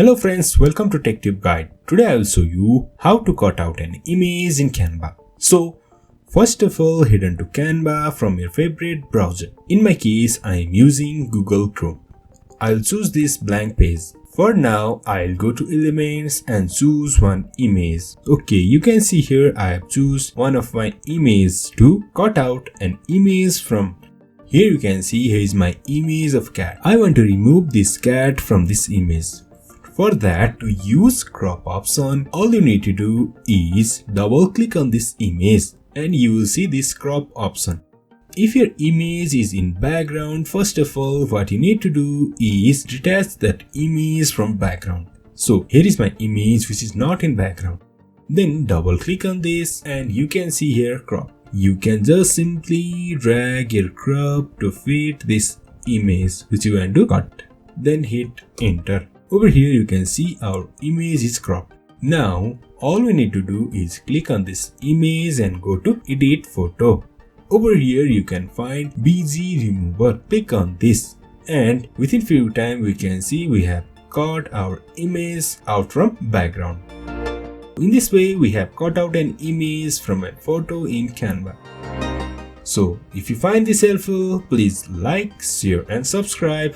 Hello friends, welcome to TrendTechGuide. Today I will show you how to cut out an image in Canva. So first of all, head on to Canva from your favorite browser. In my case, I am using Google Chrome. I'll choose this blank page. For now, I'll go to Elements and choose one image. Okay, you can see here I have choose one of my images to cut out an image from. Here you can see here is my image of cat. I want to remove this cat from this image. For that, to use crop option, all you need to do is double click on this image and you will see this crop option. If your image is in background, first of all what you need to do is detach that image from background. So here is my image which is not in background. Then double click on this and you can see here crop. You can just simply drag your crop to fit this image which you want to cut. Then hit enter. Over here you can see our image is cropped. Now all we need to do is click on this image and go to edit photo. Over here you can find BG remover. Click on this and within few time we can see we have cut our image out from background. In this way we have cut out an image from a photo in Canva. So if you find this helpful, please like, share and subscribe.